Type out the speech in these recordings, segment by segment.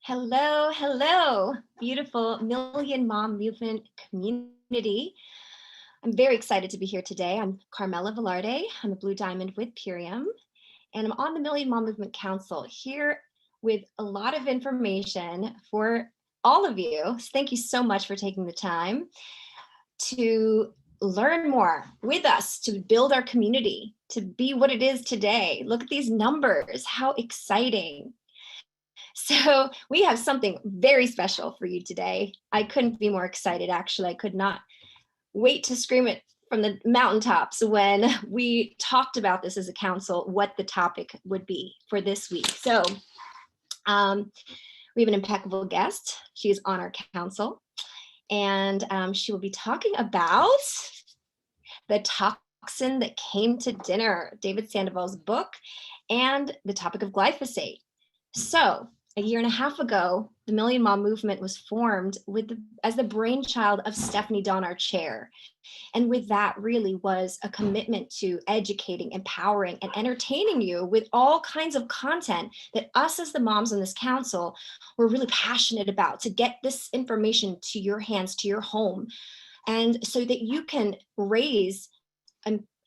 Hello, hello, beautiful Million Mom Movement community. I'm very excited to be here today. I'm Carmela Velarde. I'm a Blue Diamond with Purium, and I'm on the Million Mom Movement Council here with a lot of information for all of you. Thank you so much for taking the time to learn more with us, to build our community, to be what it is today. Look at these numbers, how exciting. So we have something very special for you today. I couldn't be more excited, actually. I could not wait to scream it from the mountaintops when we talked about this as a council, what the topic would be for this week. So we have an impeccable guest. She is on our council, and she will be talking about the toxin that came to dinner, David Sandoval's book, and the topic of glyphosate. So a year and a half ago, the Million Mom Movement was formed as the brainchild of Stephanie Dawn, our chair. And with that really was a commitment to educating, empowering, and entertaining you with all kinds of content that us as the moms on this council were really passionate about, to get this information to your hands, to your home, and so that you can raise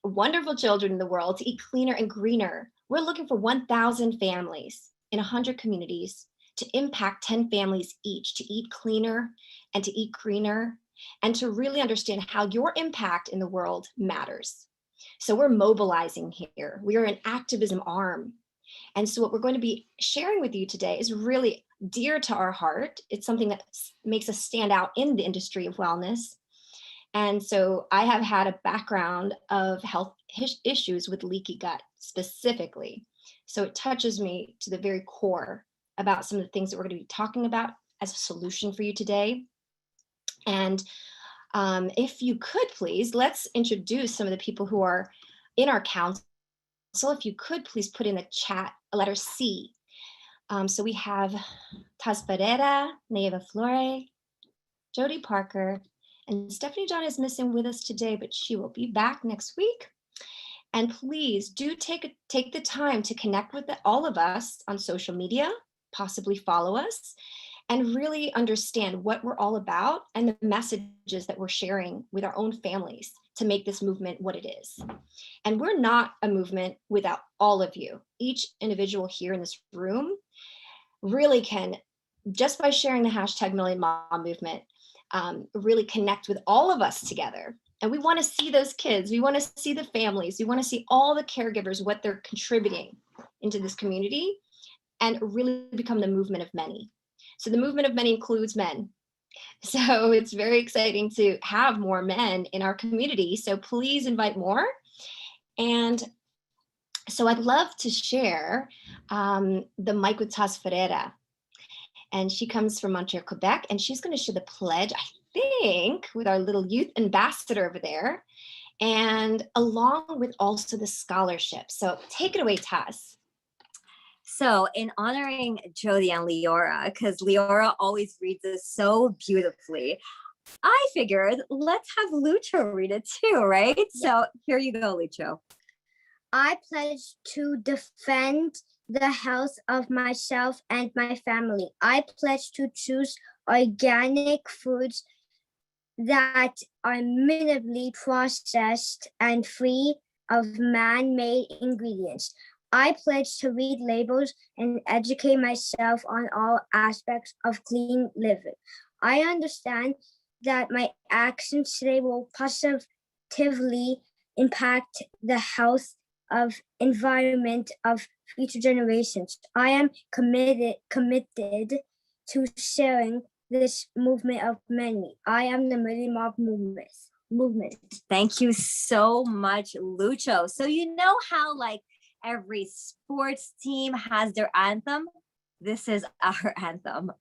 wonderful children in the world to eat cleaner and greener. We're looking for 1,000 families in 100 communities to impact 10 families each to eat cleaner and to eat greener and to really understand how your impact in the world matters. So we're mobilizing here. We are an activism arm. And so what we're going to be sharing with you today is really dear to our heart. It's something that makes us stand out in the industry of wellness. And so I have had a background of health issues with leaky gut specifically. So it touches me to the core core about some of the things that we're going to be talking about as a solution for you today. And if you could please, let's introduce some of the people who are in our council. If you could please put in the chat a letter C. So we have Taz Pereira, Neva Flore, Jody Parker, and Stephanie John is missing with us today, but she will be back next week. And please do take the time to connect with all of us on social media, possibly follow us, and really understand what we're all about and the messages that we're sharing with our own families to make this movement what it is. And we're not a movement without all of you. Each individual here in this room really can, just by sharing the hashtag Million Mom Movement, really connect with all of us together. And we want to see those kids. We want to see the families. We want to see all the caregivers, what they're contributing into this community, and really become the movement of many. So the movement of many includes men. So it's very exciting to have more men in our community. So please invite more. And so I'd love to share the mic with Taz Ferreira. And she comes from Montreal, Quebec, and she's going to share the pledge, I think, with our little youth ambassador over there, and along with also the scholarship. So take it away, Taz. So in honoring Jody and Leora, because Leora always reads this so beautifully, I figured let's have Lucho read it too, right? Yeah. So here you go, Lucho. I pledge to defend the health of myself and my family. I pledge to choose organic foods that are minimally processed and free of man-made ingredients. I pledge to read labels and educate myself on all aspects of clean living. I understand that my actions today will positively impact the health of environment of future generations. I am committed to sharing this movement of many. I am the Million Mom movement. Thank you so much, Lucho. So you know how every sports team has their anthem? This is our anthem,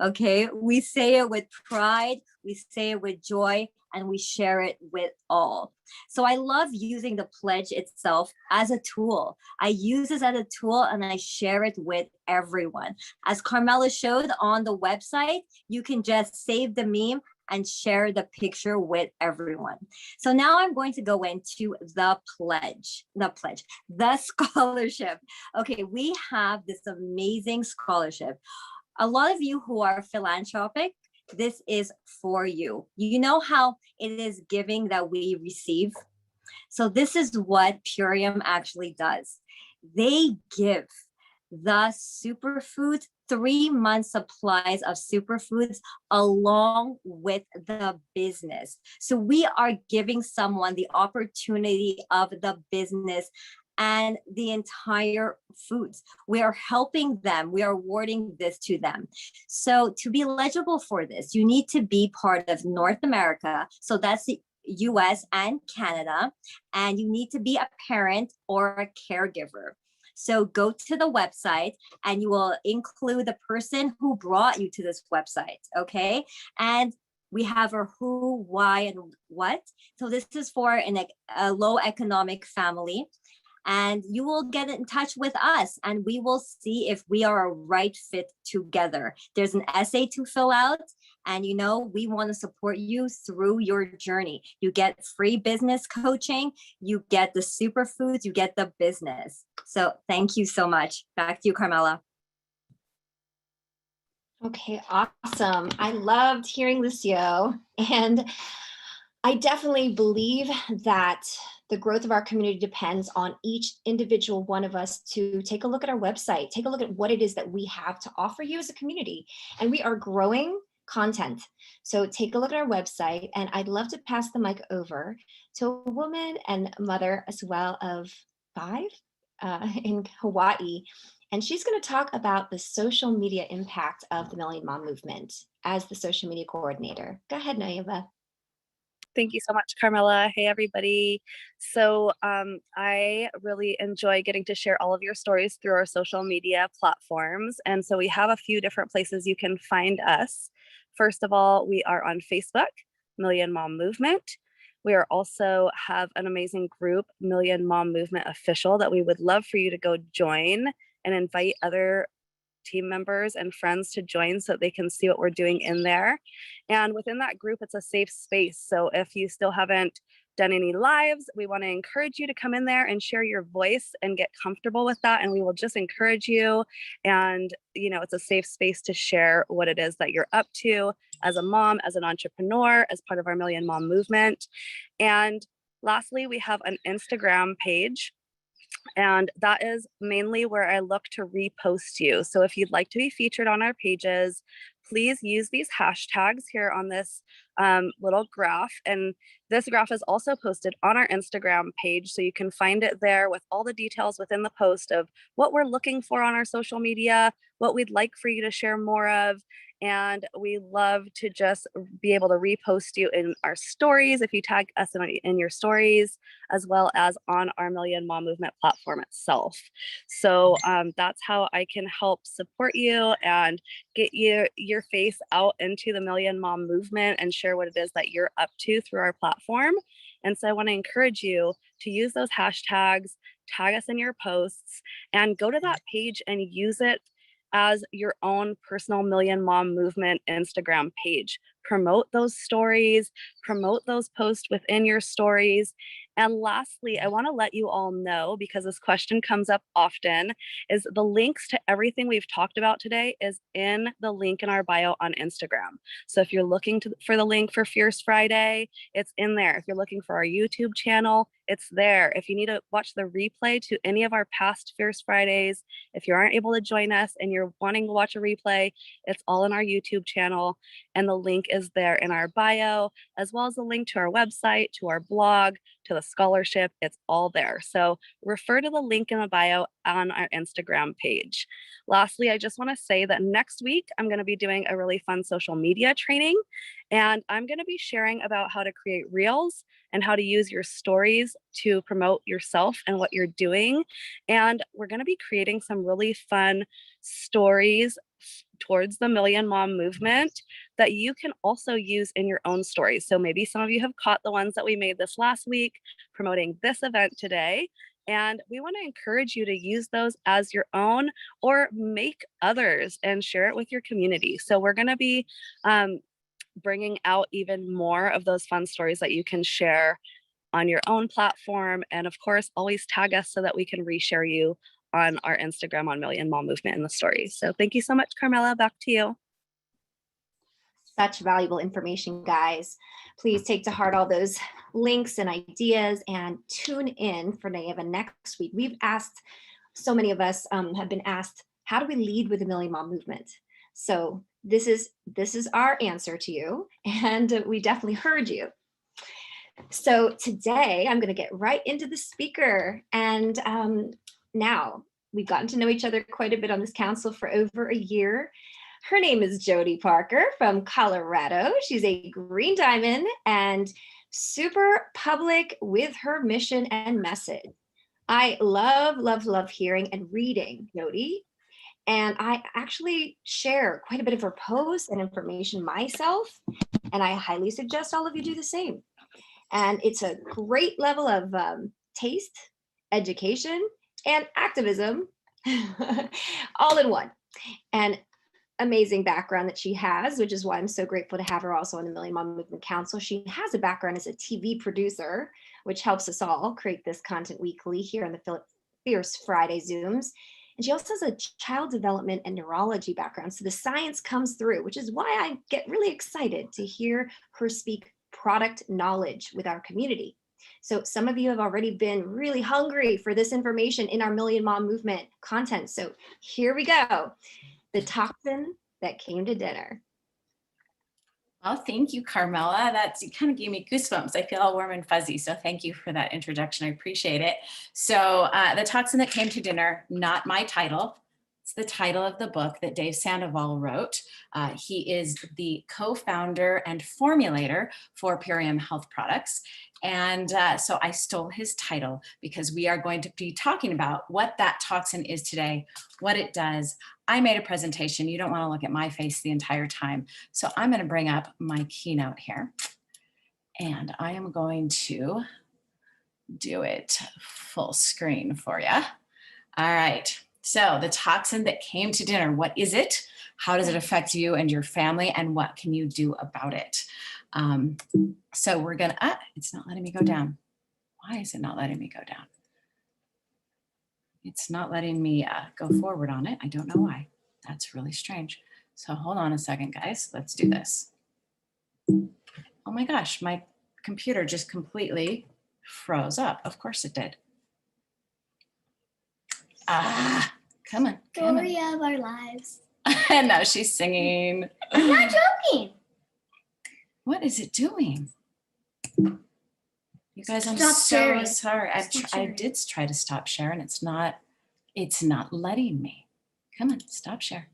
okay? We say it with pride, we say it with joy, and we share it with all. So I love using the pledge itself as a tool. I use this as a tool and I share it with everyone. As Carmela showed on the website, you can just save the meme and share the picture with everyone. So now I'm going to go into the scholarship. Okay, we have this amazing scholarship a lot of you who are philanthropic, this is for you. You know how it is giving that we receive. So this is what Purium actually does. They give the superfoods 3 month supplies of superfoods along with the business. So we are giving someone the opportunity of the business and the entire foods. We are helping them. We are awarding this to them. So to be eligible for this, you need to be part of North America. So that's the US and Canada. And you need to be a parent or a caregiver. So go to the website and you will include the person who brought you to this website, okay? And we have our who, why, and what. So this is for a low economic family. And you will get in touch with us and we will see if we are a right fit together. There's an essay to fill out and we want to support you through your journey. You get free business coaching, you get the superfoods, you get the business. So thank you so much. Back to you, Carmela. Okay, awesome. I loved hearing Lucio, and I definitely believe that the growth of our community depends on each individual one of us to take a look at our website, take a look at what it is that we have to offer you as a community. And we are growing content. So take a look at our website, and I'd love to pass the mic over to a woman and mother as well of 5 in Hawaii. And she's going to talk about the social media impact of the Million Mom Movement as the social media coordinator. Go ahead, Naiva. Thank you so much, Carmela. Hey, everybody. So I really enjoy getting to share all of your stories through our social media platforms. And so we have a few different places you can find us. First of all, we are on Facebook, Million Mom Movement. We are also have an amazing group, Million Mom Movement Official, that we would love for you to go join and invite other team members and friends to join so they can see what we're doing in there. And within that group, it's a safe space. So if you still haven't done any lives, we want to encourage you to come in there and share your voice and get comfortable with that. And we will just encourage you. And, it's a safe space to share what it is that you're up to as a mom, as an entrepreneur, as part of our Million Mom Movement. And lastly, we have an Instagram page. And that is mainly where I look to repost you. So if you'd like to be featured on our pages, please use these hashtags here on this little graph. And this graph is also posted on our Instagram page. So you can find it there with all the details within the post of what we're looking for on our social media, what we'd like for you to share more of. And we love to just be able to repost you in our stories if you tag us in your stories, as well as on our Million Mom Movement platform itself. So that's how I can help support you and get your face out into the Million Mom Movement and share what it is that you're up to through our platform. And so I want to encourage you to use those hashtags, tag us in your posts, and go to that page and use it as your own personal Million Mom Movement Instagram page. Promote those stories, promote those posts within your stories. And lastly, I want to let you all know, because this question comes up often, is the links to everything we've talked about today is in the link in our bio on Instagram. So if you're looking for the link for Fierce Friday, it's in there. If you're looking for our YouTube channel, it's there. If you need to watch the replay to any of our past Fierce Fridays, if you aren't able to join us and you're wanting to watch a replay, it's all in our YouTube channel. And the link is there in our bio, as well as the link to our website, to our blog, to the scholarship. It's all there. So refer to the link in the bio on our Instagram page. Lastly, I just want to say that next week, I'm going to be doing a really fun social media training, and I'm going to be sharing about how to create reels and how to use your stories to promote yourself and what you're doing. And we're going to be creating some really fun stories towards the Million Mom Movement that you can also use in your own stories. So maybe some of you have caught the ones that we made this last week promoting this event today. And we want to encourage you to use those as your own or make others and share it with your community. So we're going to be bringing out even more of those fun stories that you can share on your own platform. And of course, always tag us so that we can reshare you on our Instagram on Million Mom Movement in the stories. So thank you so much, Carmela. Back to you. Such valuable information, guys. Please take to heart all those links and ideas and tune in for Nayeva next week. We've asked, so many of us have been asked, how do we lead with the Million Mom Movement? So this is our answer to you, and we definitely heard you. So today I'm going to get right into the speaker, and now we've gotten to know each other quite a bit on this council for over a year. Her name is Jody Parker from Colorado. She's a green diamond and super public with her mission and message. I love, love, love hearing and reading Jody. And I actually share quite a bit of her posts and information myself. And I highly suggest all of you do the same. And it's a great level of taste, education, and activism all in one. And amazing background that she has, which is why I'm so grateful to have her also on the Million Mom Movement Council. She has a background as a TV producer, which helps us all create this content weekly here on the Fierce Friday Zooms. And she also has a child development and neurology background. So the science comes through, which is why I get really excited to hear her speak product knowledge with our community. So some of you have already been really hungry for this information in our Million Mom Movement content. So here we go. The toxin that came to dinner. Well, thank you, Carmela. You kind of gave me goosebumps. I feel all warm and fuzzy. So thank you for that introduction. I appreciate it. So the toxin that came to dinner, not my title. It's the title of the book that Dave Sandoval wrote. He is the co-founder and formulator for Purium Health Products. And so I stole his title because we are going to be talking about what that toxin is today, what it does. I made a presentation. You don't want to look at my face the entire time. So I'm going to bring up my keynote here. And I am going to do it full screen for you. All right. So the toxin that came to dinner, what is it? How does it affect you and your family? And what can you do about it? So we're gonna, it's not letting me go down. Why is it not letting me go down? It's not letting me go forward on it. I don't know why. That's really strange. So hold on a second, guys. Let's do this. Oh my gosh, my computer just completely froze up. Of course it did. Come on. Story of our lives. And now she's singing. I'm not joking. What is it doing? You guys, I'm Stop so sharing. sorry. I did try to stop sharing. It's not letting me. Come on, stop share.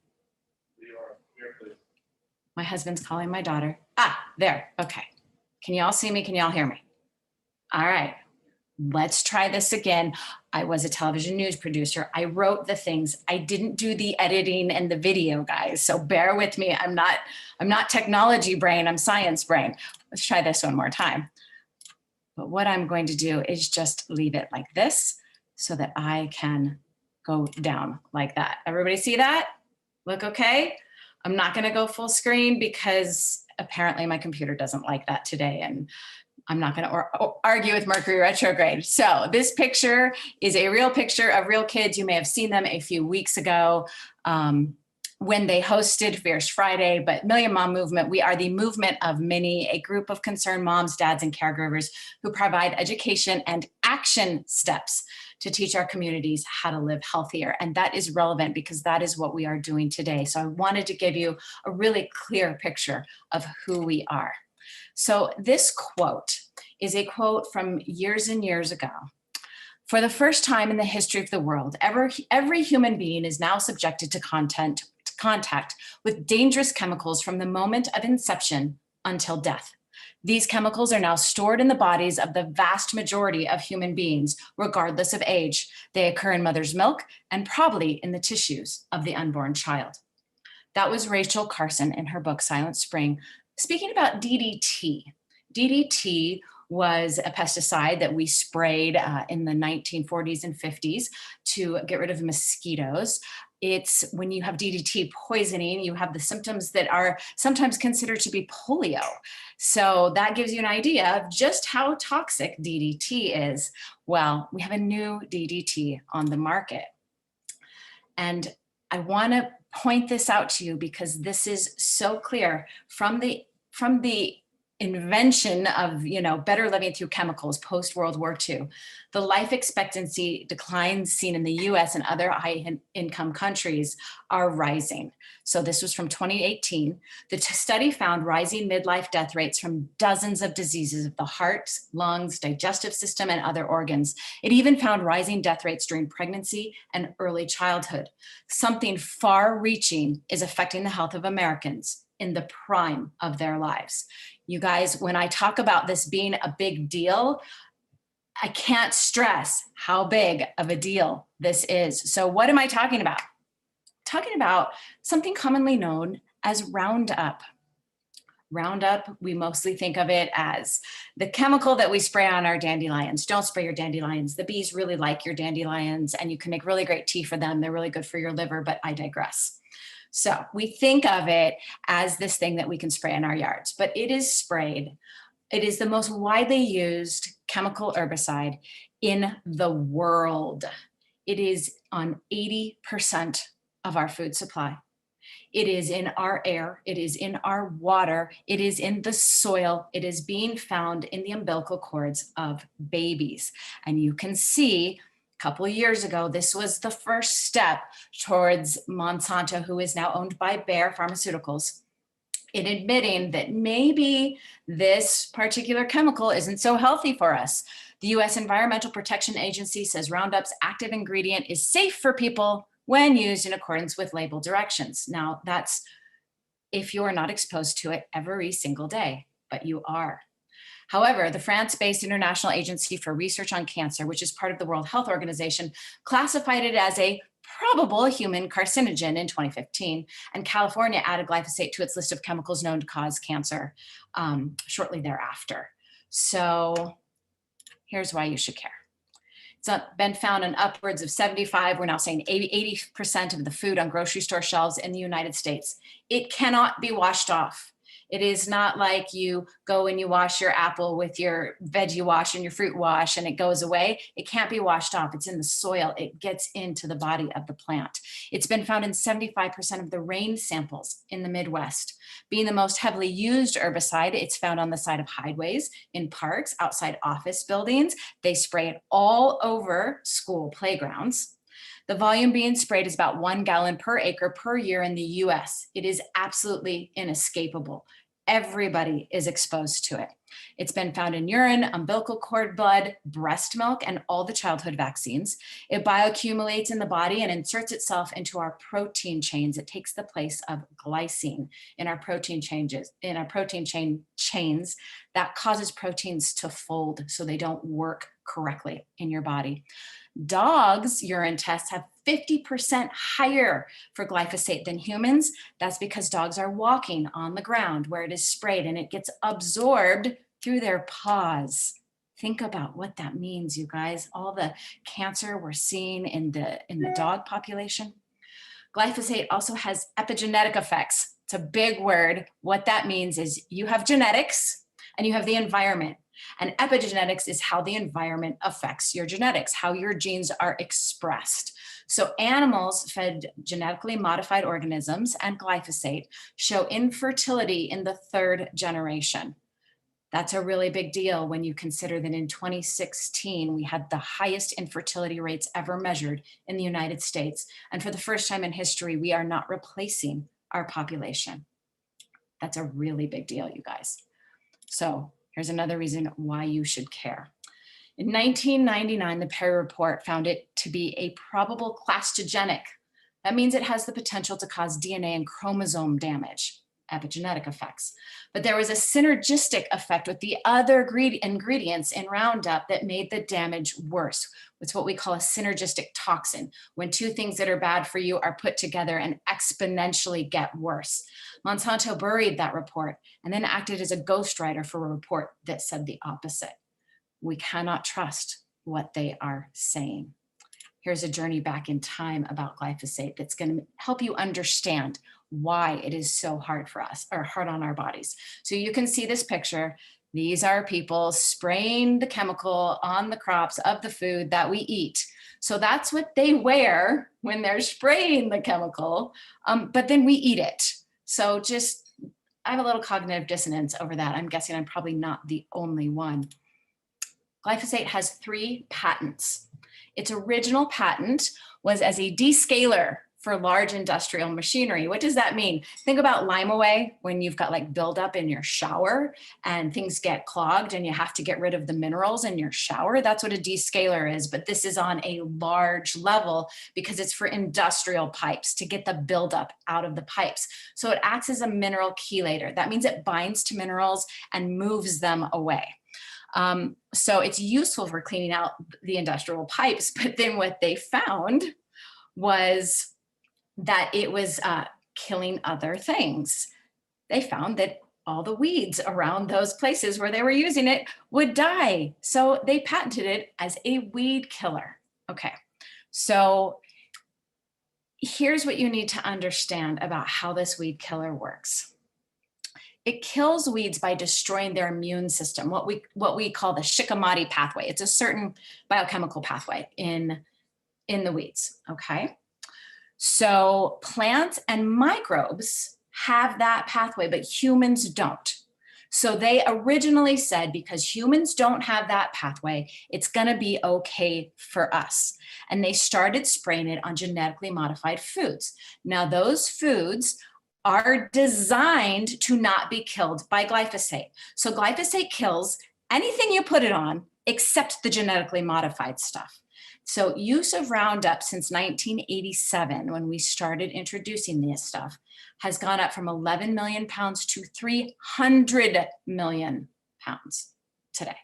My husband's calling my daughter. There. Okay. Can you all see me? Can you all hear me? All right. Let's try this again. I was a television news producer. I wrote the things. I didn't do the editing and the video, guys. So bear with me. I'm not technology brain. I'm science brain. Let's try this one more time. But what I'm going to do is just leave it like this so that I can go down like that. Everybody see that? Look okay? I'm not going to go full screen because apparently my computer doesn't like that today. And I'm not going to argue with Mercury retrograde. So this picture is a real picture of real kids. You may have seen them a few weeks ago when they hosted Fierce Friday, but Million Mom Movement, we are the movement of many, a group of concerned moms, dads, and caregivers who provide education and action steps to teach our communities how to live healthier. And that is relevant because that is what we are doing today. So I wanted to give you a really clear picture of who we are. So this quote is a quote from years and years ago. For the first time in the history of the world, every human being is now subjected to contact with dangerous chemicals from the moment of inception until death. These chemicals are now stored in the bodies of the vast majority of human beings, regardless of age. They occur in mother's milk and probably in the tissues of the unborn child. That was Rachel Carson in her book, Silent Spring, speaking about DDT. DDT was a pesticide that we sprayed in the 1940s and 50s to get rid of mosquitoes. It's when you have DDT poisoning, you have the symptoms that are sometimes considered to be polio. So that gives you an idea of just how toxic DDT is. Well, we have a new DDT on the market. And I want to point this out to you because this is so clear from the invention of, better living through chemicals post World War II. The life expectancy declines seen in the US and other high income countries are rising. So this was from 2018. The study found rising midlife death rates from dozens of diseases of the heart, lungs, digestive system, and other organs. It even found rising death rates during pregnancy and early childhood. Something far-reaching is affecting the health of Americans in the prime of their lives. You guys, when I talk about this being a big deal, I can't stress how big of a deal this is. So what am I talking about? Talking about something commonly known as Roundup. Roundup, we mostly think of it as the chemical that we spray on our dandelions. Don't spray your dandelions. The bees really like your dandelions and you can make really great tea for them. They're really good for your liver, but I digress. So we think of it as this thing that we can spray in our yards, but it is sprayed. It is the most widely used chemical herbicide in the world. It is on 80% of our food supply. It is in our air, it is in our water, it is in the soil, it is being found in the umbilical cords of babies. And you can see a couple of years ago, this was the first step towards Monsanto, who is now owned by Bayer Pharmaceuticals, in admitting that maybe this particular chemical isn't so healthy for us. The US Environmental Protection Agency says Roundup's active ingredient is safe for people when used in accordance with label directions. Now, that's if you're not exposed to it every single day, but you are. However, the France-based International Agency for Research on Cancer, which is part of the World Health Organization, classified it as a probable human carcinogen in 2015, and California added glyphosate to its list of chemicals known to cause cancer shortly thereafter. So here's why you should care. It's been found in upwards of 75, we're now saying 80% of the food on grocery store shelves in the United States. It cannot be washed off. It is not like you go and you wash your apple with your veggie wash and your fruit wash and it goes away. It can't be washed off. It's in the soil. It gets into the body of the plant. It's been found in 75% of the rain samples in the Midwest. Being the most heavily used herbicide, it's found on the side of highways, in parks, outside office buildings. They spray it all over school playgrounds. The volume being sprayed is about 1 gallon per acre per year in the US. It is absolutely inescapable. Everybody is exposed to it. It's been found in urine, umbilical cord blood, breast milk, and all the childhood vaccines. It bioaccumulates in the body and inserts itself into our protein chains. It takes the place of glycine in our protein chains that causes proteins to fold so they don't work correctly in your body. Dogs' urine tests have 50% higher for glyphosate than humans. That's because dogs are walking on the ground where it is sprayed and it gets absorbed through their paws. Think about what that means, you guys. All the cancer we're seeing in the dog population. Glyphosate also has epigenetic effects. It's a big word. What that means is you have genetics and you have the environment. And epigenetics is how the environment affects your genetics, how your genes are expressed. So animals fed genetically modified organisms and glyphosate show infertility in the 3rd generation. That's a really big deal when you consider that in 2016, we had the highest infertility rates ever measured in the United States. And for the first time in history, we are not replacing our population. That's a really big deal, you guys. So here's another reason why you should care. In 1999, the Perry report found it to be a probable clastogenic. That means it has the potential to cause DNA and chromosome damage, epigenetic effects. But there was a synergistic effect with the other ingredients in Roundup that made the damage worse. It's what we call a synergistic toxin, when two things that are bad for you are put together and exponentially get worse. Monsanto buried that report and then acted as a ghostwriter for a report that said the opposite. We cannot trust what they are saying. Here's a journey back in time about glyphosate that's going to help you understand why it is so hard for us, or hard on our bodies. So you can see this picture. These are people spraying the chemical on the crops of the food that we eat. So that's what they wear when they're spraying the chemical, but then we eat it. So just, I have a little cognitive dissonance over that. I'm guessing I'm probably not the only one. Glyphosate has 3 patents. Its original patent was as a descaler for large industrial machinery. What does that mean? Think about lime away when you've got like buildup in your shower and things get clogged and you have to get rid of the minerals in your shower. That's what a descaler is, but this is on a large level because it's for industrial pipes to get the buildup out of the pipes. So it acts as a mineral chelator. That means it binds to minerals and moves them away. So it's useful for cleaning out the industrial pipes, but then what they found was that it was killing other things. They found that all the weeds around those places where they were using it would die. So they patented it as a weed killer. Okay, so here's what you need to understand about how this weed killer works. It kills weeds by destroying their immune system, what we call the chicory pathway. It's a certain biochemical pathway in the weeds, okay? So plants and microbes have that pathway, but humans don't. So they originally said, because humans don't have that pathway, it's gonna be okay for us. And they started spraying it on genetically modified foods. Now those foods are designed to not be killed by glyphosate. So glyphosate kills anything you put it on except the genetically modified stuff. So use of Roundup since 1987, when we started introducing this stuff, has gone up from 11 million pounds to 300 million pounds today.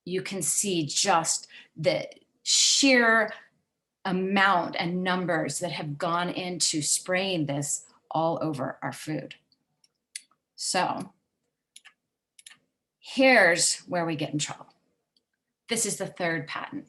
You can see just the sheer amount and numbers that have gone into spraying this all over our food. So here's where we get in trouble. This is the 3rd patent.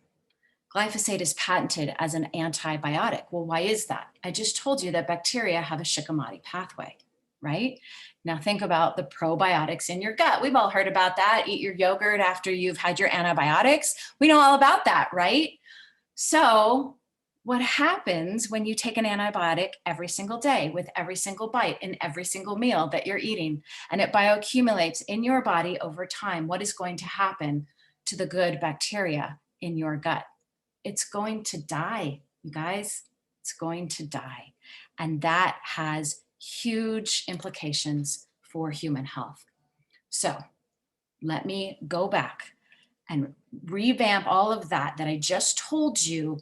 Glyphosate is patented as an antibiotic. Well, why is that? I just told you that bacteria have a chicory pathway, right? Now think about the probiotics in your gut. We've all heard about that. Eat your yogurt after you've had your antibiotics. We know all about that, right? So what happens when you take an antibiotic every single day with every single bite in every single meal that you're eating, and it bioaccumulates in your body over time? What is going to happen to the good bacteria in your gut? It's going to die, you guys. It's going to die. And that has huge implications for human health. So let me go back and revamp all of that I just told you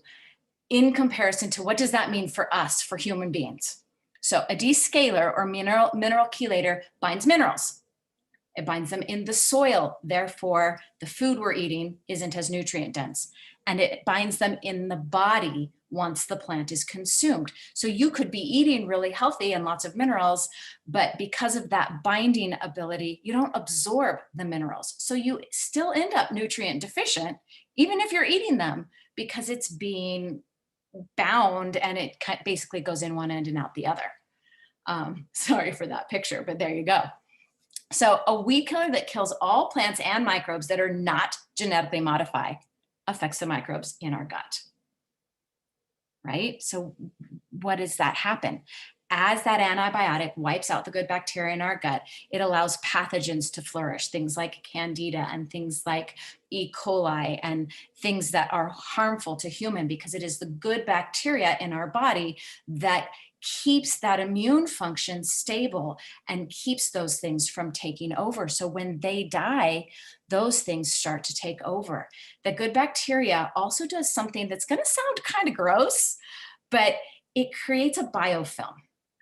in comparison to what does that mean for us, for human beings. So a descaler or mineral chelator binds minerals. It binds them in the soil. Therefore, the food we're eating isn't as nutrient dense. And it binds them in the body once the plant is consumed. So you could be eating really healthy and lots of minerals, but because of that binding ability, you don't absorb the minerals. So you still end up nutrient deficient, even if you're eating them, because it's being bound and it basically goes in one end and out the other. Sorry for that picture, but there you go. So a weed killer that kills all plants and microbes that are not genetically modified affects the microbes in our gut, right? So what does that happen? As that antibiotic wipes out the good bacteria in our gut, it allows pathogens to flourish, things like Candida and things like E. coli and things that are harmful to human, because it is the good bacteria in our body that keeps that immune function stable and keeps those things from taking over. So when they die, those things start to take over. The good bacteria also does something that's going to sound kind of gross, but it creates a biofilm.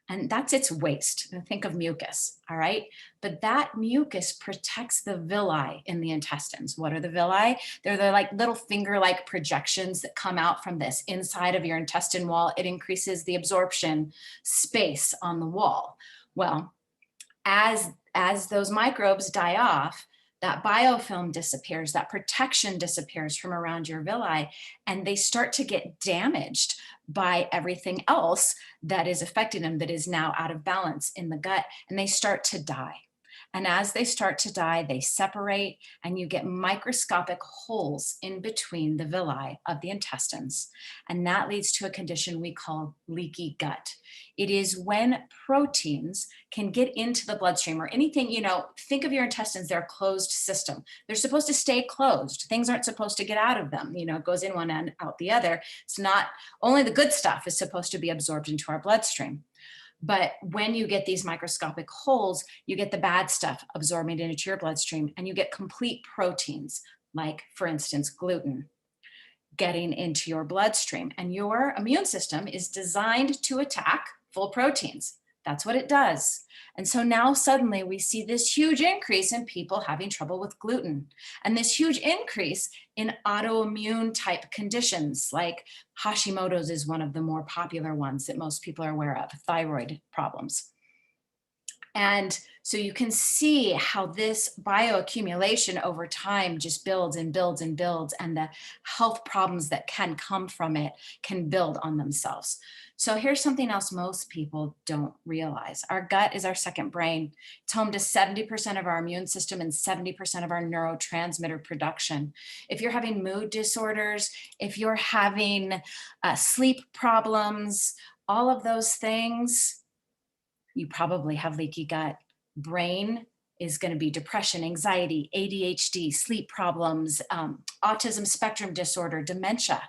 And that's its waste. Think of mucus, all right? But that mucus protects the villi in the intestines. What are the villi? They're the like little finger-like projections that come out from this inside of your intestine wall. It increases the absorption space on the wall. Well, as those microbes die off, that biofilm disappears, that protection disappears from around your villi, and they start to get damaged by everything else that is affecting them that is now out of balance in the gut, and they start to die. And as they start to die, they separate and you get microscopic holes in between the villi of the intestines. And that leads to a condition we call leaky gut. It is when proteins can get into the bloodstream or anything, think of your intestines, they're a closed system. They're supposed to stay closed. Things aren't supposed to get out of them. It goes in one end, out the other. It's not, only the good stuff is supposed to be absorbed into our bloodstream. But when you get these microscopic holes, you get the bad stuff absorbing into your bloodstream, and you get complete proteins, like, for instance, gluten, getting into your bloodstream. And your immune system is designed to attack full proteins. That's what it does. And so now suddenly we see this huge increase in people having trouble with gluten, and this huge increase in autoimmune type conditions, like Hashimoto's is one of the more popular ones that most people are aware of, thyroid problems. And so you can see how this bioaccumulation over time just builds and builds and builds, and the health problems that can come from it can build on themselves. So here's something else most people don't realize. Our gut is our second brain. It's home to 70% of our immune system and 70% of our neurotransmitter production. If you're having mood disorders, if you're having sleep problems, all of those things, you probably have leaky gut. Brain is going to be depression, anxiety, ADHD, sleep problems, autism spectrum disorder, dementia.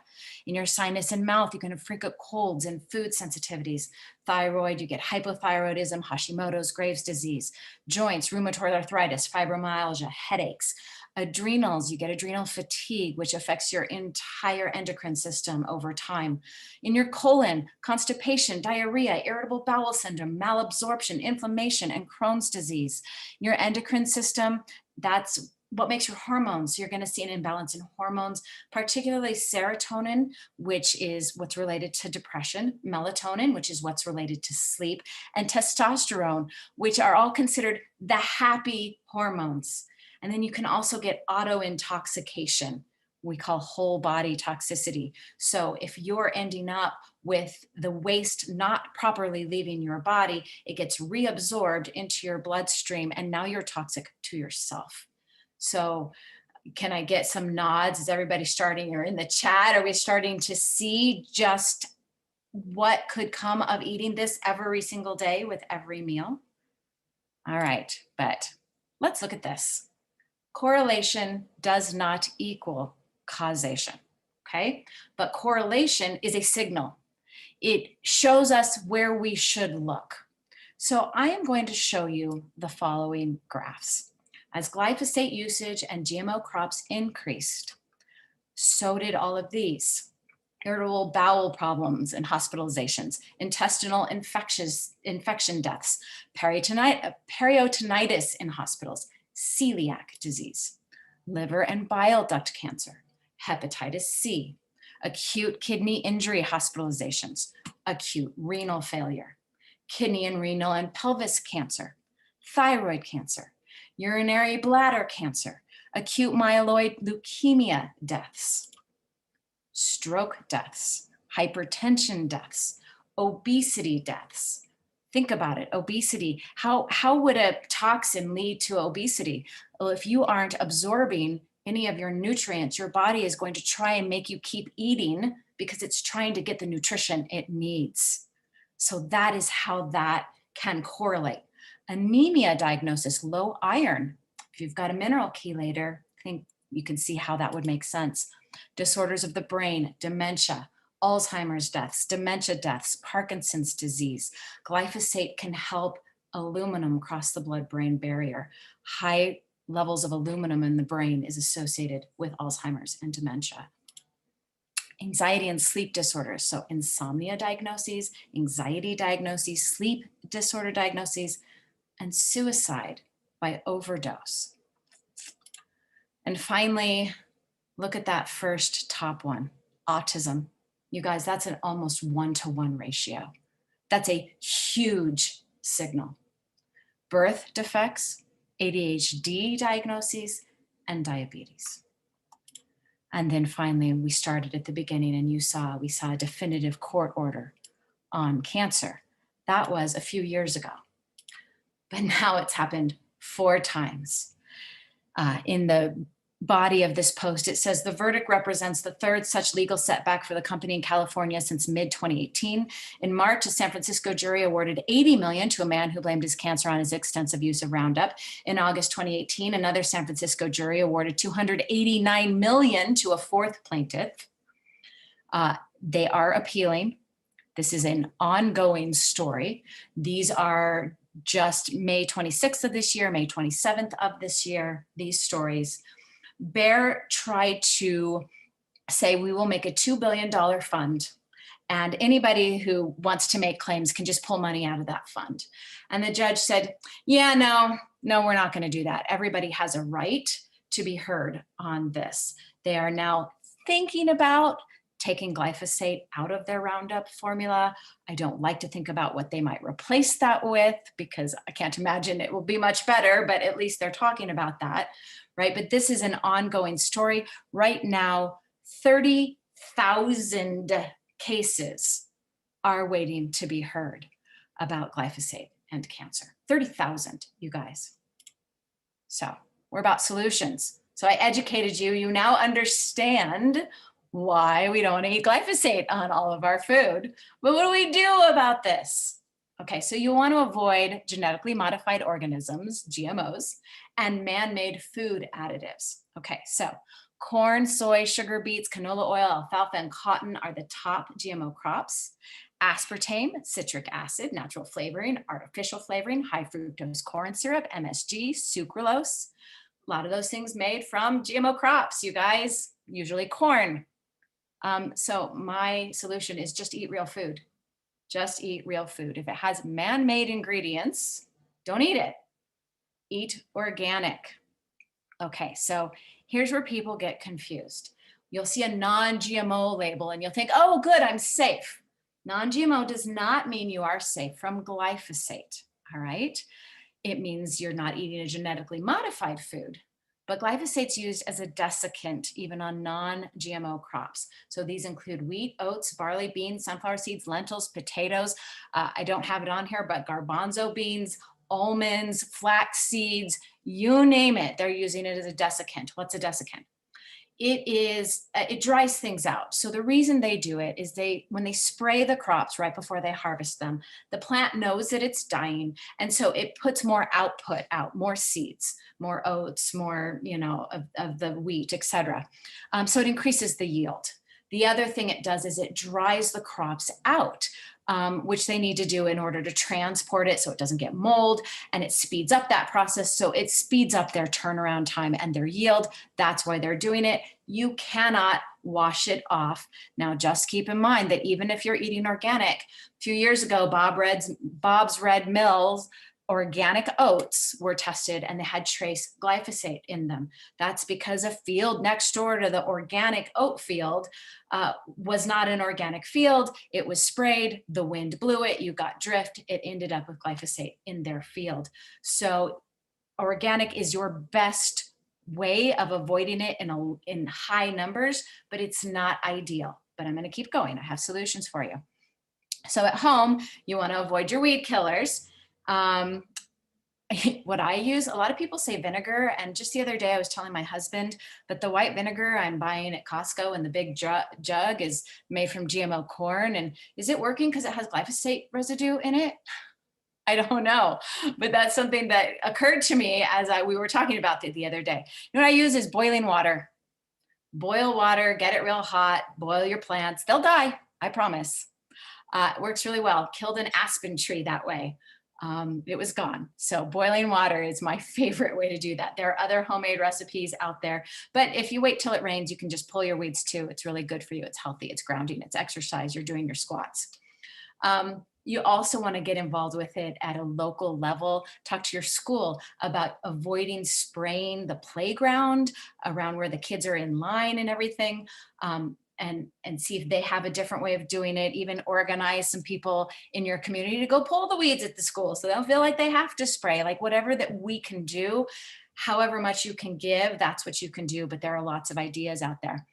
In your sinus and mouth, you're going to frequent colds and food sensitivities. Thyroid, you get hypothyroidism, Hashimoto's, Graves' disease. Joints, rheumatoid arthritis, fibromyalgia, headaches. Adrenals, you get adrenal fatigue, which affects your entire endocrine system over time. In your colon, constipation, diarrhea, irritable bowel syndrome, malabsorption, inflammation, and Crohn's disease. Your endocrine system, that's what makes your hormones. You're going to see an imbalance in hormones, particularly serotonin, which is what's related to depression, melatonin, which is what's related to sleep, and testosterone, which are all considered the happy hormones. And then you can also get auto-intoxication, we call whole body toxicity. So if you're ending up with the waste not properly leaving your body, it gets reabsorbed into your bloodstream, and now you're toxic to yourself. So can I get some nods? Is everybody starting, or in the chat, are we starting to see just what could come of eating this every single day with every meal? All right, but let's look at this. Correlation does not equal causation, okay? But correlation is a signal. It shows us where we should look. So I am going to show you the following graphs. As glyphosate usage and GMO crops increased, so did all of these. Irritable bowel problems and hospitalizations, intestinal infection deaths, peritonitis in hospitals, celiac disease, liver and bile duct cancer, hepatitis C, acute kidney injury hospitalizations, acute renal failure, kidney and renal and pelvis cancer, thyroid cancer, urinary bladder cancer, acute myeloid leukemia deaths, stroke deaths, hypertension deaths, obesity deaths. Think about it, obesity. How would a toxin lead to obesity? Well, if you aren't absorbing any of your nutrients, your body is going to try and make you keep eating because it's trying to get the nutrition it needs. So that is how that can correlate. Anemia diagnosis, low iron. If you've got a mineral chelator, I think you can see how that would make sense. Disorders of the brain, dementia, Alzheimer's deaths, dementia deaths, Parkinson's disease. Glyphosate can help aluminum cross the blood-brain barrier. High levels of aluminum in the brain is associated with Alzheimer's and dementia. Anxiety and sleep disorders, so insomnia diagnoses, anxiety diagnoses, sleep disorder diagnoses, and suicide by overdose. And finally, look at that first top one, autism. You guys, that's an almost 1-to-1 ratio. That's a huge signal. Birth defects, ADHD diagnoses, and diabetes. And then finally, we started at the beginning and we saw a definitive court order on cancer. That was a few years ago. But now it's happened 4 times. In the body of this post, it says the verdict represents the 3rd such legal setback for the company in California since mid-2018. In March, a San Francisco jury awarded $80 million to a man who blamed his cancer on his extensive use of Roundup. In August 2018, another San Francisco jury awarded $289 million to a 4th plaintiff. They are appealing. This is an ongoing story. These are just May 26th of this year, May 27th of this year, these stories. Bayer tried to say, we will make a $2 billion fund, and anybody who wants to make claims can just pull money out of that fund. And the judge said, yeah, no, we're not going to do that. Everybody has a right to be heard on this. They are now thinking about taking glyphosate out of their Roundup formula. I don't like to think about what they might replace that with, because I can't imagine it will be much better, but at least they're talking about that, right? But this is an ongoing story. Right now, 30,000 cases are waiting to be heard about glyphosate and cancer. 30,000, you guys. So we're about solutions. So I educated you. You now understand why we don't eat glyphosate on all of our food. But what do we do about this? Okay, so you want to avoid genetically modified organisms, GMOs, and man-made food additives. Okay, so corn, soy, sugar beets, canola oil, alfalfa, and cotton are the top GMO crops. Aspartame, citric acid, natural flavoring, artificial flavoring, high fructose corn syrup, MSG, sucralose. A lot of those things made from GMO crops, you guys, usually corn. So my solution is just eat real food. Just eat real food. If it has man-made ingredients, don't eat it. Eat organic. Okay, so here's where people get confused. You'll see a non-GMO label and you'll think, oh, good, I'm safe. Non-GMO does not mean you are safe from glyphosate, all right? It means you're not eating a genetically modified food. But glyphosate's used as a desiccant, even on non-GMO crops. So these include wheat, oats, barley, beans, sunflower seeds, lentils, potatoes. I don't have it on here, but garbanzo beans, almonds, flax seeds, you name it, they're using it as a desiccant. What's a desiccant? It dries things out. So the reason they do it is when they spray the crops right before they harvest them, the plant knows that it's dying. And so it puts more output out, more seeds, more oats, more, of the wheat, etc. So it increases the yield. The other thing it does is it dries the crops out, which they need to do in order to transport it so it doesn't get mold, and it speeds up that process. So it speeds up their turnaround time and their yield. That's why they're doing it. You cannot wash it off. Now, just keep in mind that even if you're eating organic, a few years ago, Bob's Red Mill's organic oats were tested and they had trace glyphosate in them. That's because a field next door to the organic oat field was not an organic field. It was sprayed, the wind blew it, you got drift, it ended up with glyphosate in their field. So organic is your best way of avoiding it in high numbers, but it's not ideal. But I'm gonna keep going, I have solutions for you. So at home, you wanna avoid your weed killers. What I use, a lot of people say vinegar, and just the other day I was telling my husband that the white vinegar I'm buying at Costco in the big jug is made from GMO corn. And is it working because it has glyphosate residue in it? I don't know, but that's something that occurred to me as we were talking about it the other day. You know what I use is boiling water. Boil water, get it real hot, boil your plants. They'll die, I promise. It works really well. Killed an aspen tree that way. It was gone. So boiling water is my favorite way to do that. There are other homemade recipes out there, but if you wait till it rains, you can just pull your weeds too. It's really good for you. It's healthy, it's grounding, it's exercise, you're doing your squats. You also want to get involved with it at a local level. Talk to your school about avoiding spraying the playground around where the kids are in line and everything. And see if they have a different way of doing it. Even organize some people in your community to go pull the weeds at the school so they don't feel like they have to spray. Like whatever that we can do, however much you can give, that's what you can do. But there are lots of ideas out there.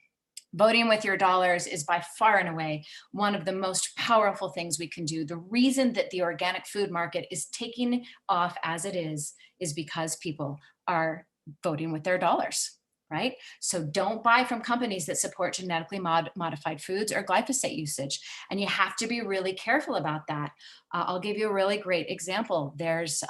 Voting with your dollars is by far and away one of the most powerful things we can do. The reason that the organic food market is taking off as it is because people are voting with their dollars, right? So don't buy from companies that support genetically modified foods or glyphosate usage. And you have to be really careful about that. I'll give you a really great example. There's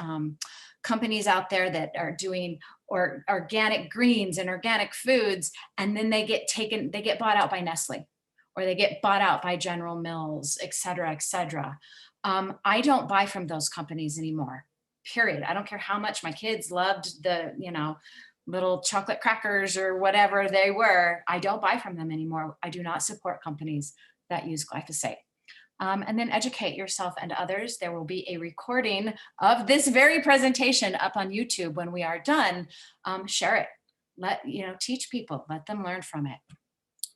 companies out there that are doing organic greens and organic foods, and then they get bought out by Nestle, or they get bought out by General Mills, et cetera, et cetera. I don't buy from those companies anymore, period. I don't care how much my kids loved the, little chocolate crackers or whatever they were. I don't buy from them anymore. I do not support companies that use glyphosate. And then educate yourself and others. There will be a recording of this very presentation up on YouTube when we are done. Share it. Teach people, let them learn from it.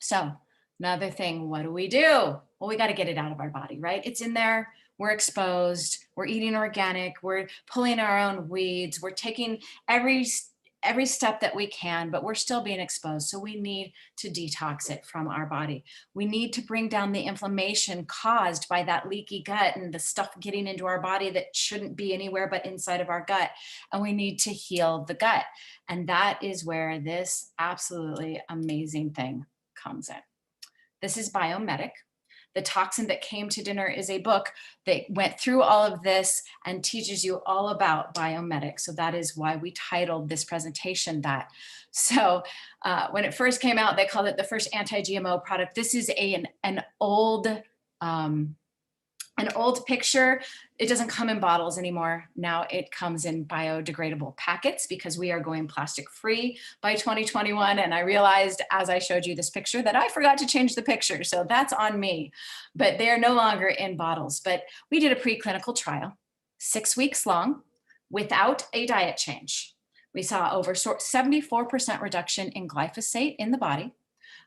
So another thing, what do? Well, we got to get it out of our body, right? It's in there. We're exposed. We're eating organic. We're pulling our own weeds. We're taking every step that we can, but we're still being exposed. So we need to detox it from our body. We need to bring down the inflammation caused by that leaky gut and the stuff getting into our body that shouldn't be anywhere but inside of our gut. And we need to heal the gut. And that is where this absolutely amazing thing comes in. This is Biome Medic. The Toxin That Came to Dinner is a book that went through all of this and teaches you all about Biome Medic. So that is why we titled this presentation that. So when it first came out, they called it the first anti-GMO product. This is an old picture. It doesn't come in bottles anymore. Now it comes in biodegradable packets because we are going plastic free by 2021. And I realized as I showed you this picture that I forgot to change the picture. So that's on me, but they are no longer in bottles. But we did a preclinical trial, 6 weeks long, without a diet change. We saw over 74% reduction in glyphosate in the body,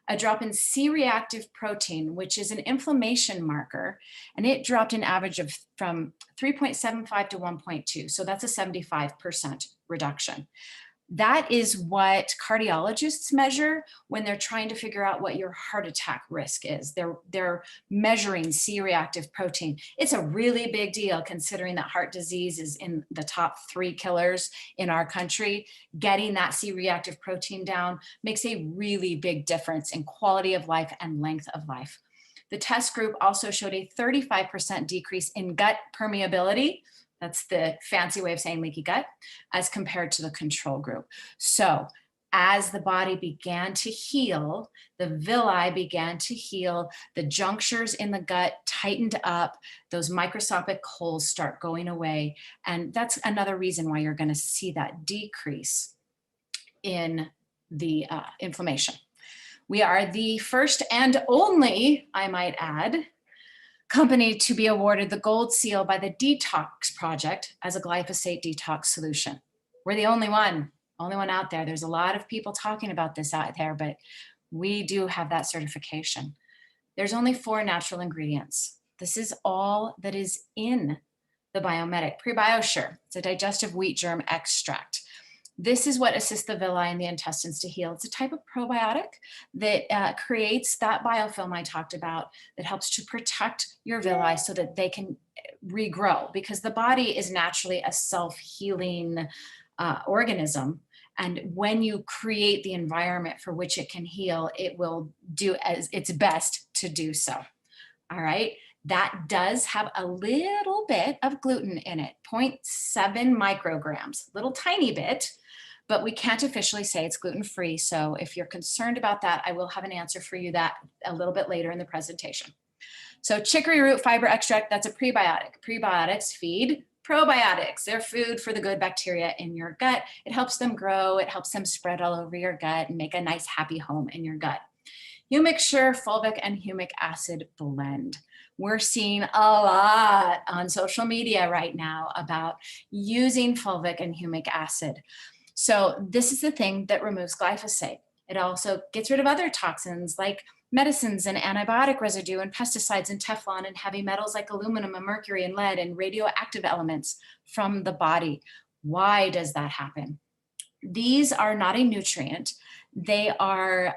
a drop in C-Reactive Protein, which is an inflammation marker, and it dropped an average of from 3.75 to 1.2. So that's a 75% reduction. That is what cardiologists measure when they're trying to figure out what your heart attack risk is. They're measuring C-reactive protein. It's a really big deal considering that heart disease is in the top 3 killers in our country. Getting that C-reactive protein down makes a really big difference in quality of life and length of life. The test group also showed a 35% decrease in gut permeability. That's the fancy way of saying leaky gut, as compared to the control group. So as the body began to heal, the villi began to heal, the junctures in the gut tightened up, those microscopic holes start going away. And that's another reason why you're going to see that decrease in the inflammation. We are the first and only, I might add, company to be awarded the gold seal by the Detox Project as a glyphosate detox solution. We're the only one out there. There's a lot of people talking about this out there, but we do have that certification. There's only 4 natural ingredients. This is all that is in the Biome Medic. PrebioSure, it's a digestive wheat germ extract. This is what assists the villi and the intestines to heal. It's a type of probiotic that creates that biofilm I talked about that helps to protect your villi so that they can regrow, because the body is naturally a self-healing organism. And when you create the environment for which it can heal, it will do as its best to do so. All right. That does have a little bit of gluten in it, 0.7 micrograms, little tiny bit, but we can't officially say it's gluten-free. So if you're concerned about that, I will have an answer for you that a little bit later in the presentation. So chicory root fiber extract, that's a prebiotic. Prebiotics feed probiotics. They're food for the good bacteria in your gut. It helps them grow. It helps them spread all over your gut and make a nice happy home in your gut. Humic fulvic and humic acid blend. We're seeing a lot on social media right now about using fulvic and humic acid. So this is the thing that removes glyphosate. It also gets rid of other toxins like medicines and antibiotic residue and pesticides and Teflon and heavy metals like aluminum and mercury and lead and radioactive elements from the body. Why does that happen? These are not a nutrient. They are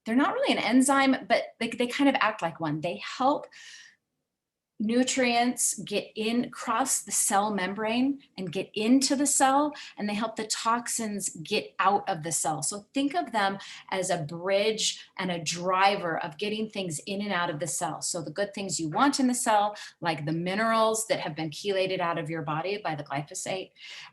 they're not really an enzyme, but they kind of act like one. They help nutrients get in, cross the cell membrane and get into the cell, and they help the toxins get out of the cell. So think of them as a bridge and a driver of getting things in and out of the cell. So the good things you want in the cell, like the minerals that have been chelated out of your body by the glyphosate,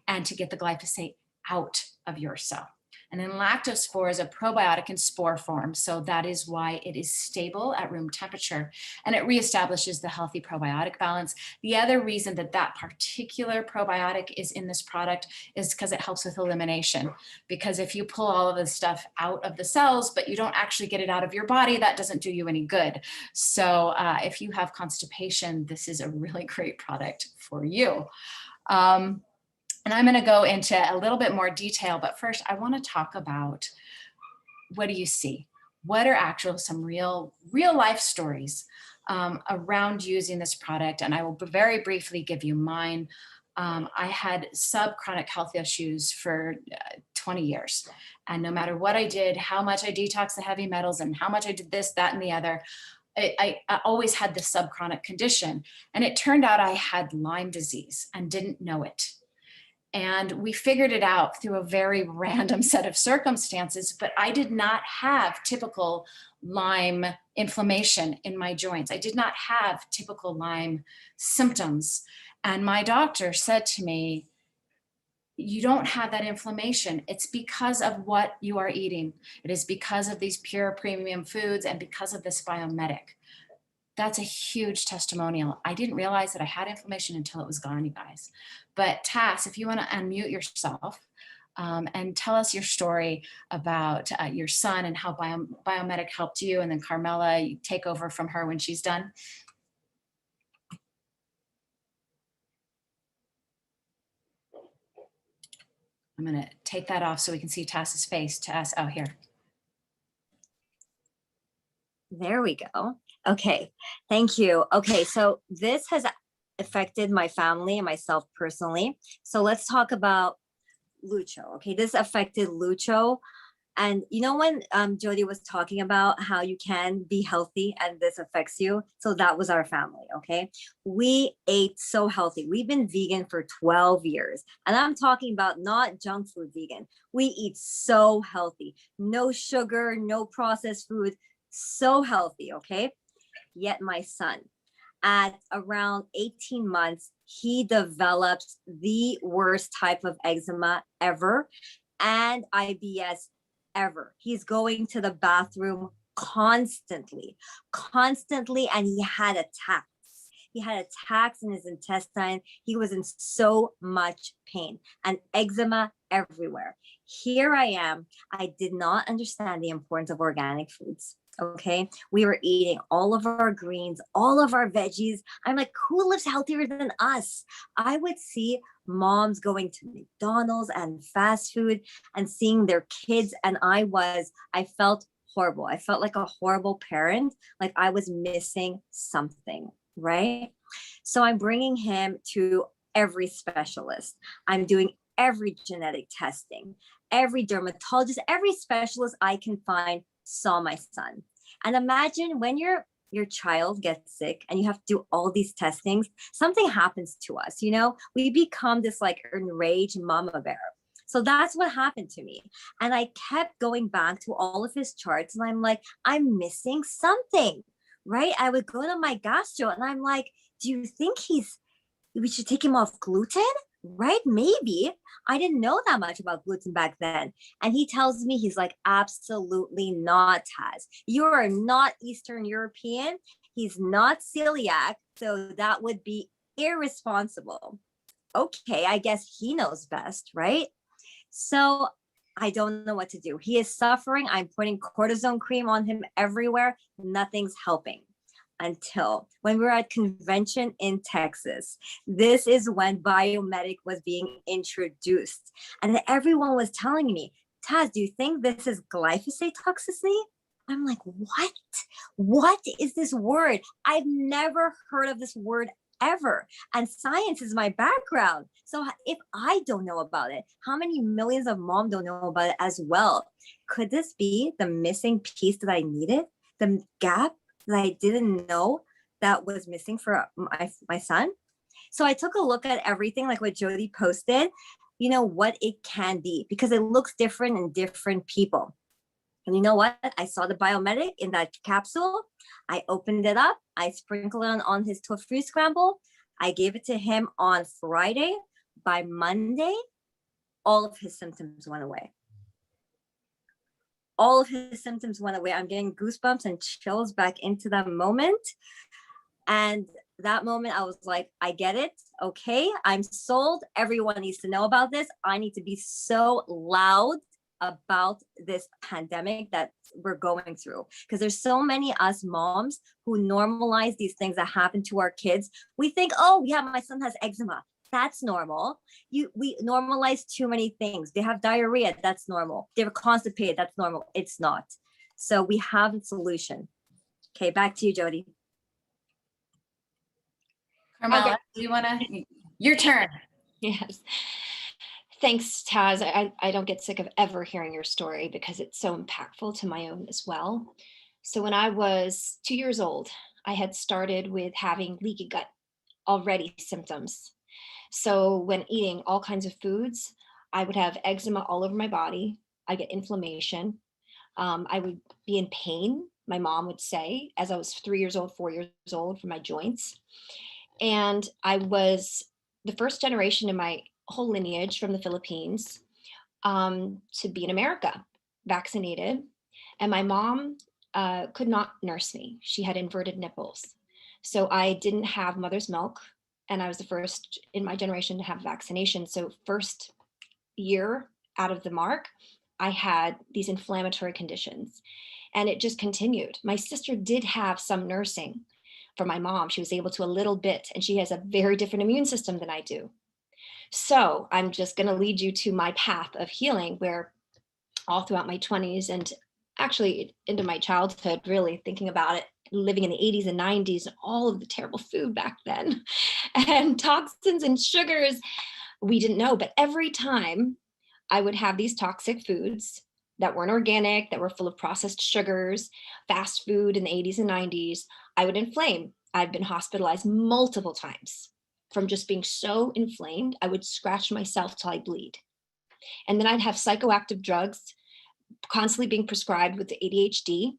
and to get the glyphosate out of your cell. And then lactospore is a probiotic in spore form. So that is why it is stable at room temperature, and it reestablishes the healthy probiotic balance. The other reason that that particular probiotic is in this product is because it helps with elimination. Because if you pull all of this stuff out of the cells, but you don't actually get it out of your body, that doesn't do you any good. So if you have constipation, this is a really great product for you. And I'm going to go into a little bit more detail, but first I want to talk about, what do you see? What are some real life stories around using this product? And I will very briefly give you mine. I had subchronic health issues for 20 years. And no matter what I did, how much I detoxed the heavy metals and how much I did this, that, and the other, I always had this subchronic condition. And it turned out I had Lyme disease and didn't know it. And we figured it out through a very random set of circumstances, but I did not have typical Lyme inflammation in my joints. I did not have typical Lyme symptoms. And my doctor said to me, you don't have that inflammation. It's because of what you are eating. It is because of these pure premium foods and because of this Biome Medic. That's a huge testimonial. I didn't realize that I had inflammation until it was gone, you guys. But Tass, if you want to unmute yourself and tell us your story about your son and how Biome Medic helped you, and then Carmela, you take over from her when she's done. I'm going to take that off so we can see Tass's face. Tass, oh, here. There we go. Okay, thank you. Okay, so this has affected my family and myself personally. So let's talk about Lucho. Okay, this affected Lucho. And you know when Jody was talking about how you can be healthy and this affects you? So that was our family, okay? We ate so healthy. We've been vegan for 12 years. And I'm talking about not junk food vegan. We eat so healthy. No sugar, no processed food, so healthy, okay? Yet my son, at around 18 months, he developed the worst type of eczema ever and IBS ever. He's going to the bathroom constantly, and he had attacks. He had attacks in his intestine. He was in so much pain and eczema everywhere. Here I am. I did not understand the importance of organic foods. Okay, we were eating all of our greens, all of our veggies. I'm like, who lives healthier than us? I would see moms going to McDonald's and fast food and seeing their kids, and I felt horrible. I felt like a horrible parent, like I was missing something, right? So I'm bringing him to every specialist. I'm doing every genetic testing, every dermatologist, every specialist I can find saw my son. And imagine when your child gets sick and you have to do all these testings, something happens to us, you know, we become this like enraged mama bear. So that's what happened to me. And I kept going back to all of his charts and I'm like, I'm missing something, right? I would go to my gastro and I'm like, do you think we should take him off gluten? Right? Maybe. I didn't know that much about gluten back then. And he tells me, he's like, absolutely not, Taz. You are not Eastern European. He's not celiac. So that would be irresponsible. Okay, I guess he knows best, right? So I don't know what to do. He is suffering. I'm putting cortisone cream on him everywhere. Nothing's helping. Until when we were at convention in Texas. This is when Biome Medic was being introduced. And everyone was telling me, Taz, do you think this is glyphosate toxicity? I'm like, what? What is this word? I've never heard of this word ever. And science is my background. So if I don't know about it, how many millions of moms don't know about it as well? Could this be the missing piece that I needed? The gap that I didn't know that was missing for my son? So I took a look at everything, like what Jody posted, you know, what it can be, because it looks different in different people. And you know what? I saw the Biome Medic in that capsule. I opened it up. I sprinkled it on his tofu scramble. I gave it to him on Friday. By Monday, all of his symptoms went away. All of his symptoms went away. I'm getting goosebumps and chills back into that moment. And that moment, I was like, I get it. Okay, I'm sold. Everyone needs to know about this. I need to be so loud about this pandemic that we're going through, because there's so many us moms who normalize these things that happen to our kids. We think, oh yeah, my son has eczema. That's normal. We normalize too many things. They have diarrhea. That's normal. They're constipated. That's normal. It's not. So we have a solution. Okay, back to you, Jody. Carmela, do you want to? Your turn. Yes. Thanks, Taz. I don't get sick of ever hearing your story because it's so impactful to my own as well. So when I was 2 years old, I had started with having leaky gut already symptoms. So when eating all kinds of foods, I would have eczema all over my body. I get inflammation. I would be in pain, my mom would say, as I was 3 years old, 4 years old, for my joints. And I was the first generation in my whole lineage from the Philippines to be in America, vaccinated. And my mom could not nurse me. She had inverted nipples. So I didn't have mother's milk. And I was the first in my generation to have vaccination. So first year out of the mark, I had these inflammatory conditions. And it just continued. My sister did have some nursing from my mom. She was able to a little bit, and she has a very different immune system than I do. So I'm just going to lead you to my path of healing, where all throughout my 20s and actually into my childhood, really thinking about it, living in the 80s and 90s, and all of the terrible food back then, and toxins and sugars, we didn't know. But every time I would have these toxic foods that weren't organic, that were full of processed sugars, fast food in the 80s and 90s, I would inflame. I've been hospitalized multiple times from just being so inflamed. I would scratch myself till I bleed. And then I'd have psychoactive drugs constantly being prescribed with the ADHD.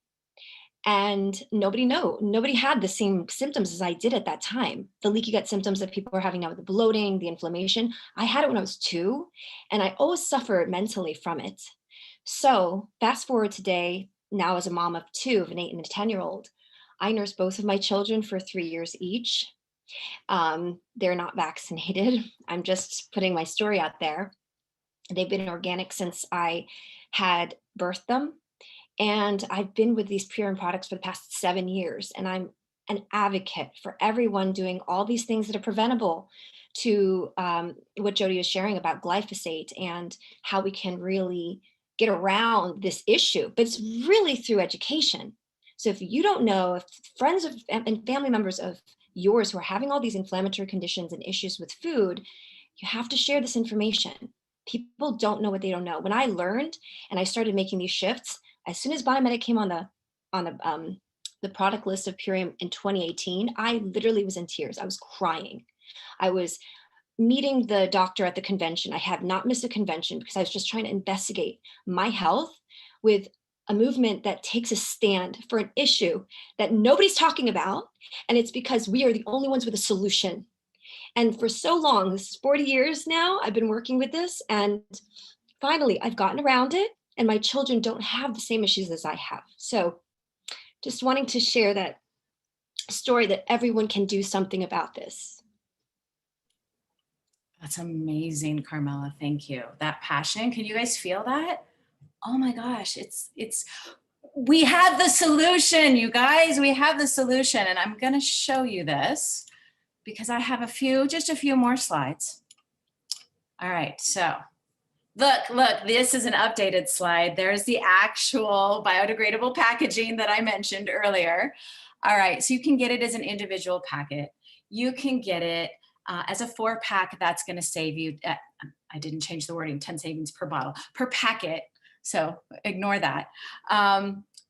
And nobody had the same symptoms as I did at that time. The leaky gut symptoms that people are having now with the bloating, the inflammation. I had it when I was 2, and I always suffered mentally from it. So fast forward today, now as a mom of 2, of an 8 and a 10-year-old, I nursed both of my children for 3 years each. They're not vaccinated. I'm just putting my story out there. They've been organic since I had birthed them. And I've been with these Purium products for the past 7 years. And I'm an advocate for everyone doing all these things that are preventable, to what Jody was sharing about glyphosate and how we can really get around this issue. But it's really through education. So if you don't know, if friends of, and family members of yours who are having all these inflammatory conditions and issues with food, you have to share this information. People don't know what they don't know. When I learned and I started making these shifts, as soon as Biome Medic came on the product list of Purium in 2018, I literally was in tears. I was crying. I was meeting the doctor at the convention. I had not missed a convention because I was just trying to investigate my health with a movement that takes a stand for an issue that nobody's talking about. And it's because we are the only ones with a solution. And for so long, this is 40 years now, I've been working with this. And finally, I've gotten around it. And my children don't have the same issues as I have. So just wanting to share that story that everyone can do something about this. That's amazing, Carmela. Thank you. That passion, can you guys feel that? Oh my gosh, we have the solution, you guys. We have the solution. And I'm going to show you this because I have just a few more slides. All right, so look, this is an updated slide. There's the actual biodegradable packaging that I mentioned earlier. All right, so you can get it as an individual packet. you can get it as a 4-pack. That's going to save you, I didn't change the wording, 10 savings per bottle, per packet. So ignore that.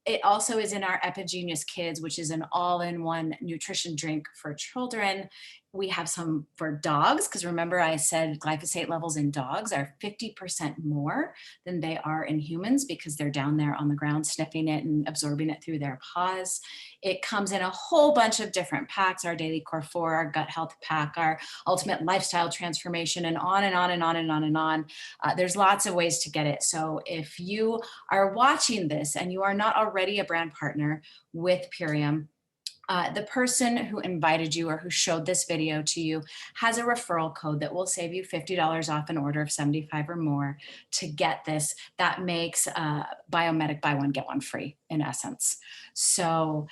It also is in our Epigenius Kids, which is an all-in-one nutrition drink for children. We have some for dogs, because remember I said glyphosate levels in dogs are 50% more than they are in humans, because they're down there on the ground sniffing it and absorbing it through their paws. It comes in a whole bunch of different packs, our Daily Core 4, our Gut Health Pack, our Ultimate Lifestyle Transformation, and on and on and on and on and on. There's lots of ways to get it. So if you are watching this and you are not already a brand partner with Purium, the person who invited you or who showed this video to you has a referral code that will save you $50 off an order of 75 or more to get this. That makes Biome Medic buy one, get one free in essence. So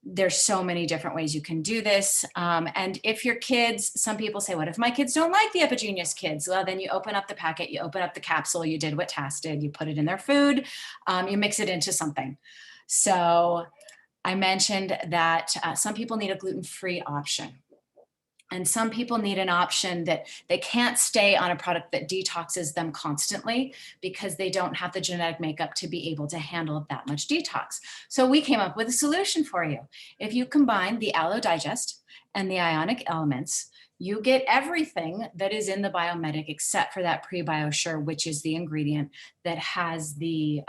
there's so many different ways you can do this. And if your kids, some people say, what if my kids don't like the Epigenius Kids? Well, then you open up the packet, you open up the capsule, you did what Tass did, you put it in their food, you mix it into something. So I mentioned that some people need a gluten-free option. And some people need an option that they can't stay on a product that detoxes them constantly because they don't have the genetic makeup to be able to handle that much detox. So we came up with a solution for you. If you combine the Aloe Digest and the ionic elements, you get everything that is in the Biome Medic except for that PrebioSure, which is the ingredient that has the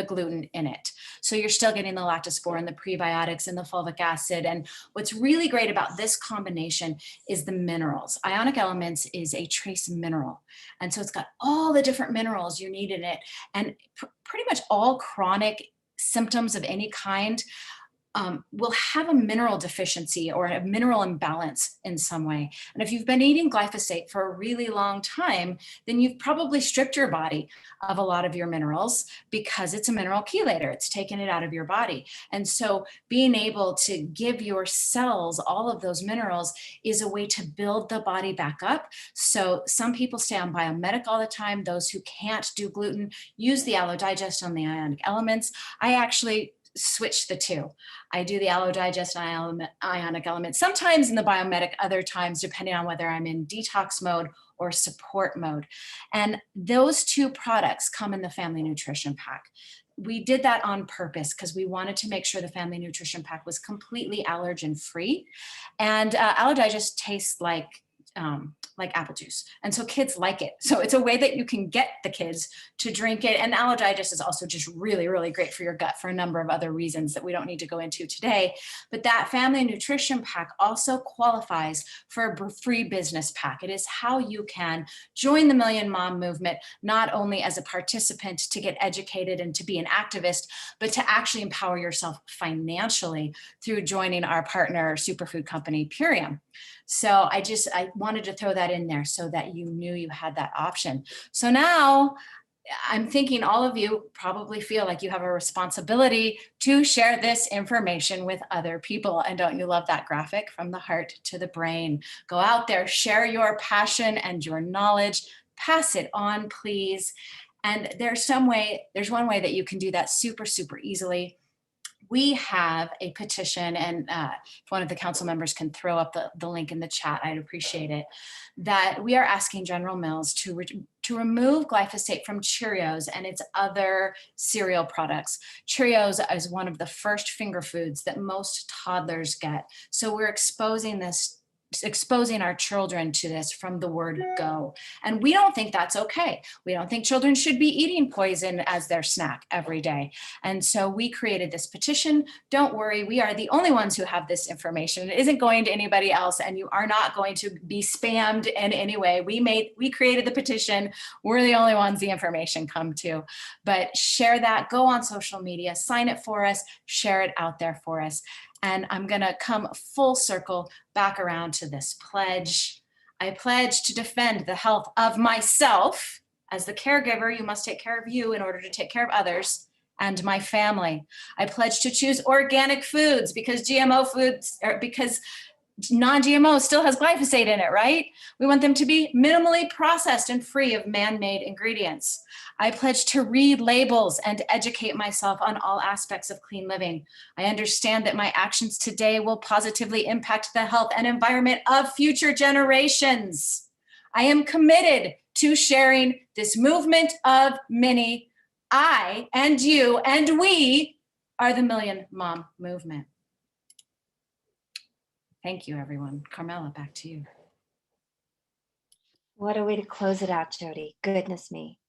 gluten in it. So you're still getting the lactospore, the prebiotics, and the fulvic acid. And what's really great about this combination is the minerals. Ionic Elements is a trace mineral. And so it's got all the different minerals you need in it. And pretty much all chronic symptoms of any kind will have a mineral deficiency or a mineral imbalance in some way. And if you've been eating glyphosate for a really long time, then you've probably stripped your body of a lot of your minerals because it's a mineral chelator. It's taken it out of your body. And so being able to give your cells all of those minerals is a way to build the body back up. So some people stay on Biome Medic all the time. Those who can't do gluten use the Aloe Digest on the ionic elements. I actually switch the two. I do the Aloe Digest and ionic element, sometimes in the Biome Medic, other times depending on whether I'm in detox mode or support mode. And those two products come in the Family Nutrition Pack. We did that on purpose because we wanted to make sure the Family Nutrition Pack was completely allergen free. And Aloe Digest tastes like apple juice. And so kids like it. So it's a way that you can get the kids to drink it. And Aloe Digest is also just really, really great for your gut for a number of other reasons that we don't need to go into today. But that Family Nutrition Pack also qualifies for a free business pack. It is how you can join the Million Mom movement, not only as a participant to get educated and to be an activist, but to actually empower yourself financially through joining our partner superfood company, Purium. So I wanted to throw that in there so that you knew you had that option. So now I'm thinking all of you probably feel like you have a responsibility to share this information with other people. And don't you love that graphic from the heart to the brain? Go out there, share your passion and your knowledge, pass it on, please. And there's one way that you can do that super, super easily. We have a petition, and if one of the council members can throw up the link in the chat, I'd appreciate it, that we are asking General Mills to remove glyphosate from Cheerios and its other cereal products. Cheerios is one of the first finger foods that most toddlers get. So we're exposing our children to this from the word go. And we don't think that's okay. We don't think children should be eating poison as their snack every day. And so we created this petition. Don't worry, we are the only ones who have this information. It isn't going to anybody else, and you are not going to be spammed in any way. We created the petition. We're the only ones the information come to. But share that, go on social media, sign it for us, share it out there for us. And I'm gonna come full circle back around to this pledge. I pledge to defend the health of myself. As the caregiver, you must take care of you in order to take care of others, and my family. I pledge to choose organic foods because GMO foods, or because non-GMO still has glyphosate in it, right? We want them to be minimally processed and free of man-made ingredients. I pledge to read labels and educate myself on all aspects of clean living. I understand that my actions today will positively impact the health and environment of future generations. I am committed to sharing this movement of many. I and you and we are the Million Mom Movement. Thank you, everyone. Carmela, back to you. What a way to close it out, Jody. Goodness me.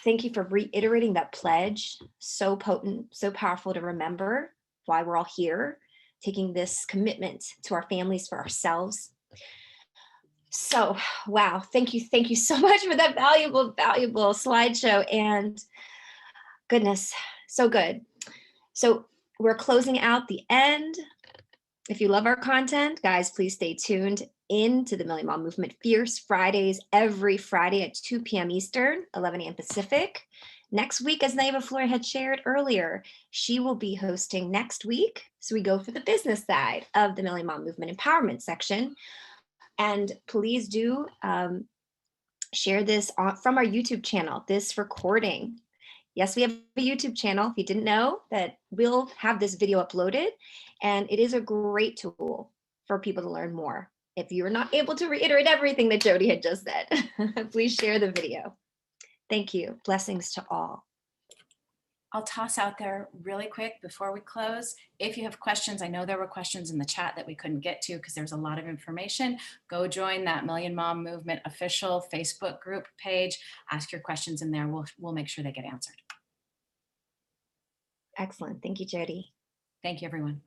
Thank you for reiterating that pledge. So potent, so powerful to remember why we're all here, taking this commitment to our families, for ourselves. So, wow. Thank you so much for that valuable slideshow. And goodness, so good. So we're closing out the end. If you love our content, guys, please stay tuned into the Million Mom Movement Fierce Fridays, every Friday at 2 p.m. Eastern, 11 a.m. Pacific. Next week, as Naiva Flory had shared earlier, she will be hosting next week. So we go for the business side of the Million Mom Movement Empowerment section. And please do share this from our YouTube channel, this recording. Yes, we have a YouTube channel. If you didn't know, that we'll have this video uploaded, and it is a great tool for people to learn more. If you're not able to reiterate everything that Jody had just said, please share the video. Thank you. Blessings to all. I'll toss out there really quick before we close. If you have questions, I know there were questions in the chat that we couldn't get to because there's a lot of information. Go join that Million Mom Movement official Facebook group page. Ask your questions in there. We'll make sure they get answered. Excellent. Thank you, Jody. Thank you, everyone.